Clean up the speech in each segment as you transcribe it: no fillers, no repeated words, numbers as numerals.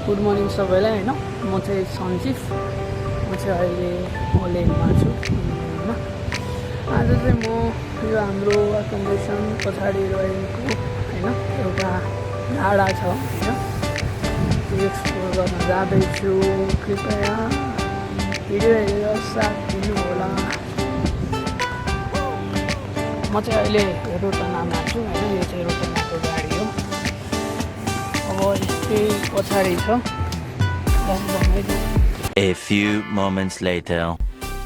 Good morning सबैलाई होइन। म चाहिँ सञ्जीव, म चाहिँ अहिले अलेनमा छु होइन। आज चाहिँ म यो हाम्रो एकोमोडेसन पछाडि रहेको होइन एउटा डाँडा छ होइन, त्यो एक्सप्लोर गर्न जाँदैछु। कृपया भिडियो हेरेर साथ दिनुहोला। म चाहिँ अहिले रोटनामा छु होइन, यो चाहिँ रोटनाको गाडी हो। अब यस्तै पछाडि छ। A few moments later.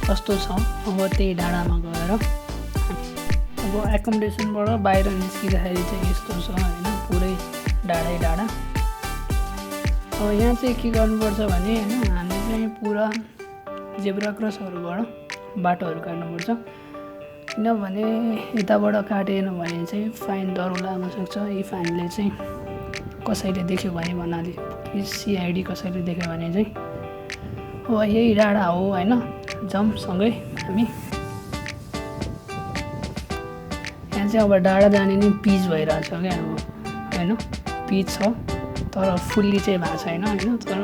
कस्तो छ अब त्यही डाँडामा गएर अब एकोमोडेसनबाट बाहिर निस्किँदाखेरि चाहिँ यस्तो छ होइन, पुरै डाँडै डाँडा। अब यहाँ चाहिँ के गर्नुपर्छ भने होइन, हामीले चाहिँ पुरा जेब्रा क्रसहरूबाट बाटोहरू काट्नुपर्छ, किनभने यताबाट काटेन भने चाहिँ फाइन दर लाग्न सक्छ। यी फाइनले चाहिँ कसैले देख्यो भने भन्नाले सिआइडी कसैले देख्यो भने चाहिँ अब यही डाँडा हो होइन, जाउँ सँगै हामी। यहाँ चाहिँ अब डाँडा जाने नि पिच भइरहेछ क्या अब होइन, पिच छ तर फुल्ली चाहिँ भएको छैन होइन, तर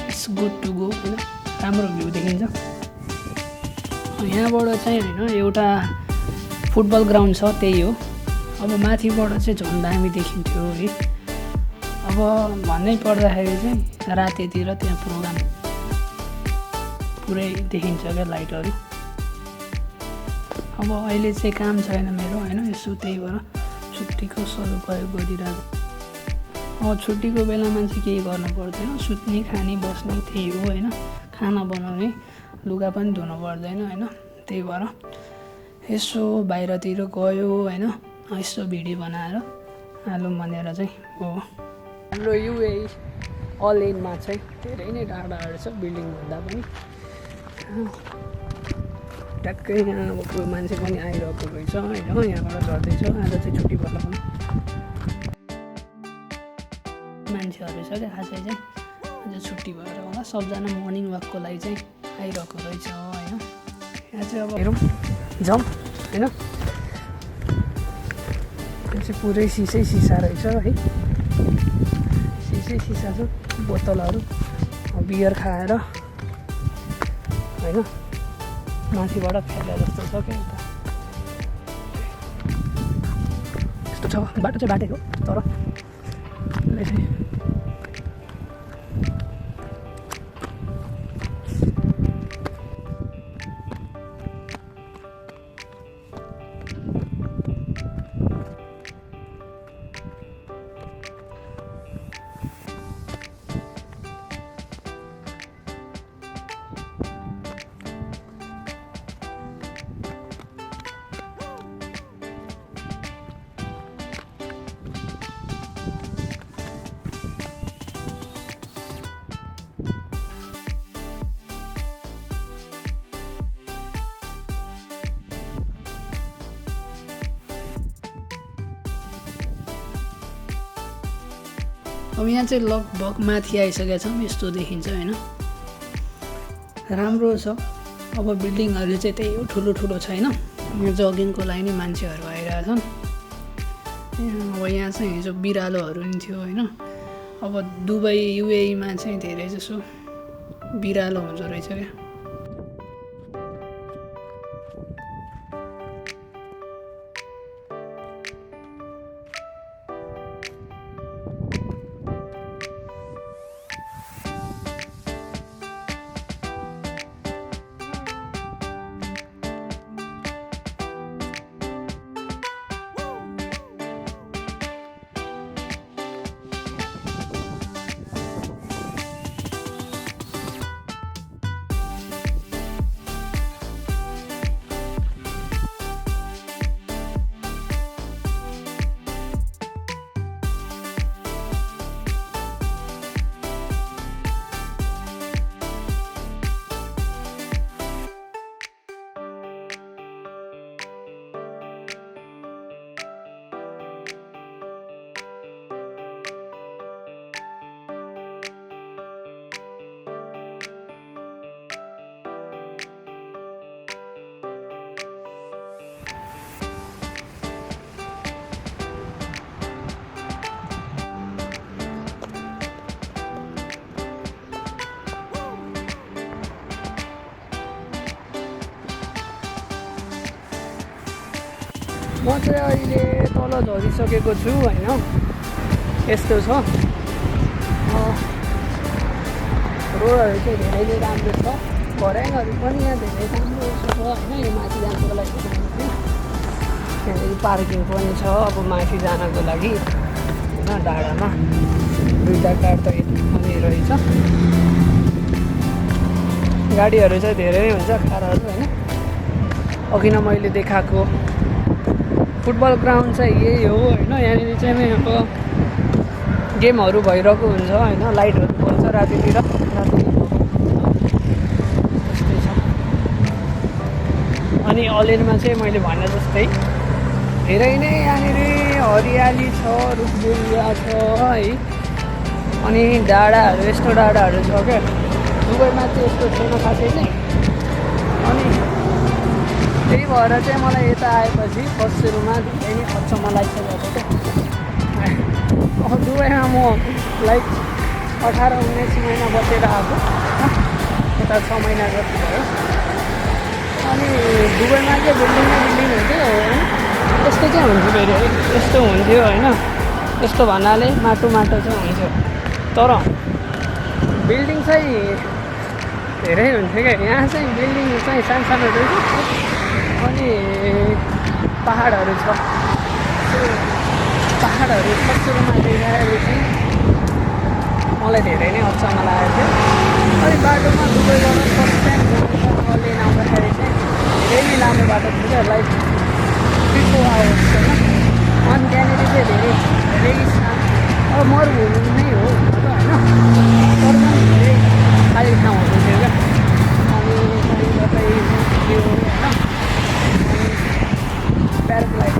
इट्स गुड टु गो होइन, राम्रो भ्यू देखिन्छ। यहाँबाट चाहिँ होइन एउटा फुटबल ग्राउन्ड छ, त्यही हो। अब माथिबाट चाहिँ झन् दामी देखिन्थ्यो है। अब भन्नै पर्दाखेरि चाहिँ रातितिर त्यहाँ प्रोग्राम पुरै देखिन्छ क्या लाइटहरू। अब अहिले चाहिँ काम छैन मेरो होइन, यसो त्यही भएर छुट्टीको सदुपयोग गरिरहेको। अब छुट्टीको बेलामा चाहिँ केही गर्नु पर्दैन, सुत्ने खाने बस्ने त्यही हो होइन, खाना बनाउने लुगा पनि धुनु पर्दैन होइन। त्यही भएर यसो बाहिरतिर गयो होइन, यसो भिडियो बनाएर हालौँ भनेर चाहिँ हो। हाम्रो युए अलेनमा चाहिँ धेरै नै डाँडाहरू छ बिल्डिङभन्दा पनि। ट्याक्कै यहाँ अब कोही मान्छे पनि आइरहेको रहेछ होइन, यहाँबाट झर्दैछ। आज चाहिँ छुट्टी भएर पनि मान्छेहरू छ क्या, खासै चाहिँ आज छुट्टी भएर होला। सबजना मर्निङ वाकको लागि चाहिँ आइरहेको रहेछ होइन। यहाँ चाहिँ अब हेरौँ जाउँ होइन। यो चाहिँ पुरै सिसै सिसा रहेछ है, सिसै सिसा छ। बोतलहरू बियर खाएर होइन माथिबाट फ्याले जस्तो छ क्या यता। यस्तो छ बाटो चाहिँ बाटै हो तर अब यहाँ चाहिँ लगभग माथि आइसकेका छौँ, यस्तो देखिन्छ होइन, राम्रो छ। अब बिल्डिङहरू चाहिँ त्यही हो, ठुलो ठुलो छैन। यहाँ जगिङको लागि नै मान्छेहरू आइरहेछन्। अब यहाँ चाहिँ हिजो बिरालोहरू नि थियो होइन। अब दुबई युएईमा चाहिँ धेरै जसो बिरालो हुँदो रहेछ क्या। म चाहिँ अहिले तल झरिसकेको छु होइन, यस्तो छ। रोडहरू चाहिँ धेरै नै राम्रो छ, घरहरू पनि यहाँ धेरै राम्रो छ होइन। यो माथि जानको लागि त्यहाँनिर पार्किङ पनि छ अब माथि जानको लागि होइन। डाँडामा दुईवटा कार त पनि रहेछ, गाडीहरू चाहिँ धेरै नै हुन्छ, कारहरू होइन। अघि नै मैले देखाएको फुटबल ग्राउन्ड चाहिँ यही हो होइन। यहाँनिर चाहिँ अब गेमहरू भइरहेको हुन्छ होइन, लाइटहरू बल्छ रातितिर, त्यस्तै छ। अनि अलेनमा चाहिँ मैले भने जस्तै धेरै नै यहाँनिर हरियाली छ, रुखबिरुवा छ है। अनि डाँडाहरू, यस्तो डाँडाहरू छ क्या, दुबईमा चाहिँ यस्तो छैन खासै चाहिँ। अनि त्यही भएर चाहिँ मलाई यता आएपछि फर्स्ट सुरुमा धेरै नै अचम्म लागिसकेको क्या। दुबईमा म लाइक 18-19 महिना बसेर आएको, यता 6 महिना जति भयो। अनि दुबईमा चाहिँ बिल्डिङ हुन्थ्यो होइन, यस्तो चाहिँ हुन्थ्यो फेरि है, यस्तो हुन्थ्यो होइन। यस्तो भन्नाले माटो चाहिँ हुन्थ्यो, तर बिल्डिङ चाहिँ धेरै हुन्थ्यो क्या। यहाँ चाहिँ बिल्डिङ चाहिँ सानो रहेछ, अनि पाहाडहरू छ। पाहाडहरू सुरुमा देखाएपछि मलाई धेरै नै अचम्म लागेको थियो। अनि बाटोमा दुबईबाट फर्स्ट टाइम अलेन आउँदाखेरि चाहिँ धेरै नै लामो बाटो थियो क्या, लाइक 3-4 आवर्स होइन। अनि त्यहाँनिर चाहिँ धेरै अब मरुभूमि नै हो होइन, तर पनि धेरै खाली ठाउँहरू थियो क्या। अनि कतै थियो होइन, अनि प्याराग्लाइड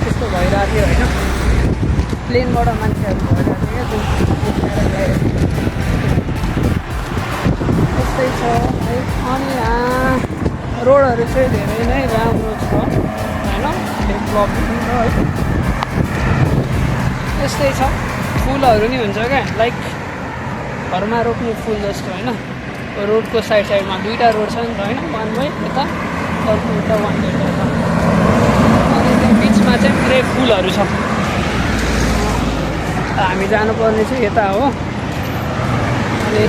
त्यस्तो भइरहेको थियो होइन। प्लेनबाट मान्छेहरू भइरहेको थियो क्या, प्याराग्लाइड त्यस्तै छ है। अनि यहाँ रोडहरू चाहिँ धेरै नै राम्रो छ होइन, डेभलपिङ है, त्यस्तै छ। फुलहरू नि हुन्छ क्या, लाइक घरमा रोप्ने फुल जस्तो होइन। रोडको साइडमा दुईवटा रोड छ नि त होइन, वान वे यता, अर्को उता वान वे यता। अनि त्यो बिचमा चाहिँ पुरै फुलहरू छ। हामी जानुपर्ने चाहिँ यता हो। अनि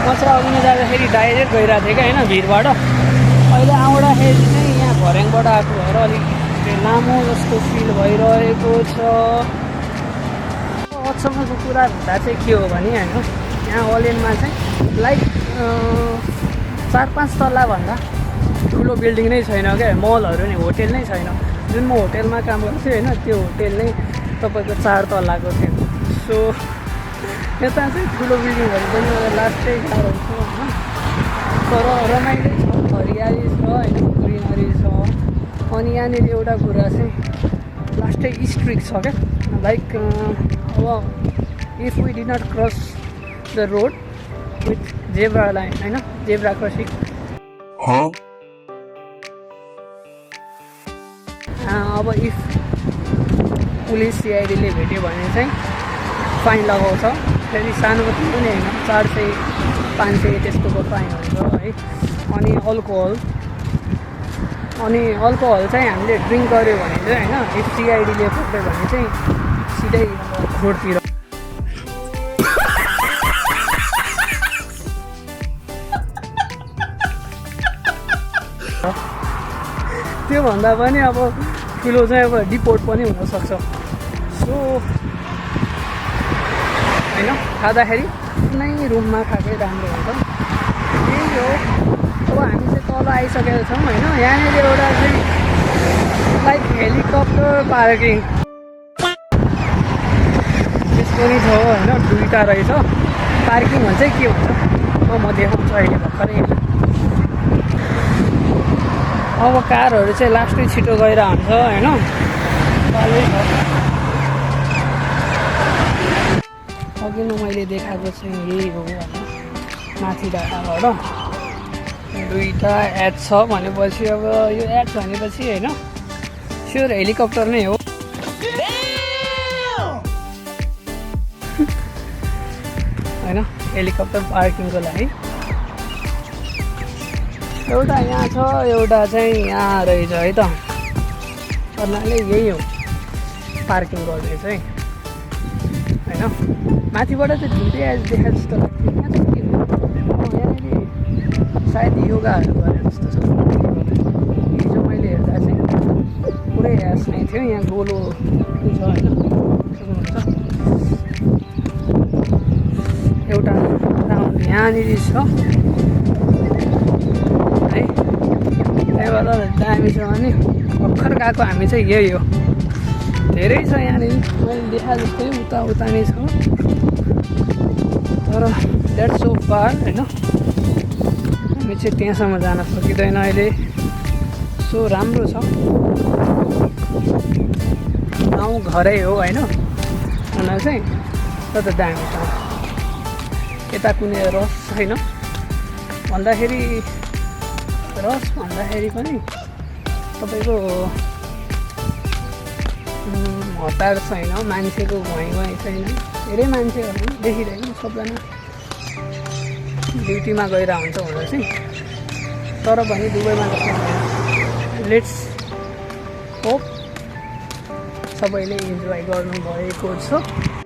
म चाहिँ अघि नै जाँदाखेरि डाइरेक्ट गइरहेको थिएँ क्या होइन, भिरबाट। अहिले आउँदाखेरि चाहिँ यहाँ भर्याङबाट आएको भएर अलिक लामो जस्तो फिल भइरहेको छ। अचम्मको कुरा भन्दा चाहिँ के हो भने होइन, यहाँ अलेनमा चाहिँ लाइक 4-5 तल्लाभन्दा ठुलो बिल्डिङ नै छैन क्या, मलहरू नि, होटेल नै छैन। जुन म होटेलमा काम गर्थेँ होइन, त्यो होटेल नै तपाईँको 4 तल्लाको थियो। सो यता चाहिँ ठुलो बिल्डिङहरू पनि मलाई लास्टै गाह्रो छ होइन, तर रमाइलो छ, हरियाली छ होइन, ग्रिनरी छ। अनि यहाँनिर एउटा कुरा चाहिँ लास्टै स्ट्रिक्ट छ क्या, लाइक अब if we did not cross the road with zebra line होइन, जेब्रा क्रसिङ, अब इफ पुलिस सिआइडीले भेट्यो भने चाहिँ फाइन लगाउँछ। फेरि सानो पनि होइन, 400-500 त्यस्तोको फाइन हुन्छ है। अनि अल्कोहल चाहिँ हामीले ड्रिङ्क गऱ्यो भने चाहिँ होइन, इफ सिआइडीले पक्रियो भने चाहिँ सिधै रोडतिर। त्योभन्दा पनि अब ठुलो चाहिँ अब डिपोर्ट पनि हुनसक्छ। सो होइन, खाँदाखेरि कुनै रुममा खाएकै राम्रो हुन्छ, त्यही हो। अब हामी चाहिँ तल आइसकेका छौँ होइन। यहाँनिर एउटा चाहिँ लाइक हेलिकप्टर पार्किङ त्यसको नि छ होइन, दुईवटा रहेछ। पार्किङ भन्छ के हुन्छ म देखाउँछु अहिले भर्खरै। अब कारहरू चाहिँ लास्टै छिटो गएर हुन्छ होइन, पालै छ। अघि नै मैले देखाएको चाहिँ यही हो होइन, माथि डाँडाबाट दुईवटा एड छ भनेपछि अब यो एड भनेपछि होइन स्योर हेलिकप्टर नै हो होइन, हेलिकप्टर पार्किङको लागि। एउटा यहाँ छ, एउटा चाहिँ यहाँ रहेछ है त। भन्नाले यही हो पार्किङ गर्ने चाहिँ होइन। माथिबाट चाहिँ ढुल्दै देखा जस्तो लाग्थ्यो। यहाँ चाहिँ के हो? यहाँनिर सायद योगाहरू गरे जस्तो छ। हिजो मैले हेर्दा चाहिँ पुरै यास नै थियो। यहाँ गोलो छ होइन, सक्नुहुन्छ। एउटा राउन्ड यहाँनिर छ है। त्यही भएर दामी छ भने भर्खर गएको हामी चाहिँ यही हो। धेरै छ यहाँनिर, मैले देखा जस्तै उता उता नै छ, तर द्याट्स सो फार होइन। हामी चाहिँ त्यहाँसम्म जान सकिँदैन अहिले। सो राम्रो छ, गाउँ घरै हो होइन हुन चाहिँ, तर दामी छ। यता कुनै रस छैन भन्दाखेरि, रस भन्दाखेरि पनि तपाईँको हतार छैन, मान्छेको भुइँ छैन। धेरै मान्छेहरू देखिरहेको सबजना ड्युटीमा गएर हुन्छ हुन चाहिँ, तर पनि दुबईमा जस्तो छैन। लेट्स होप सबैले इन्जोय गर्नुभएको छ।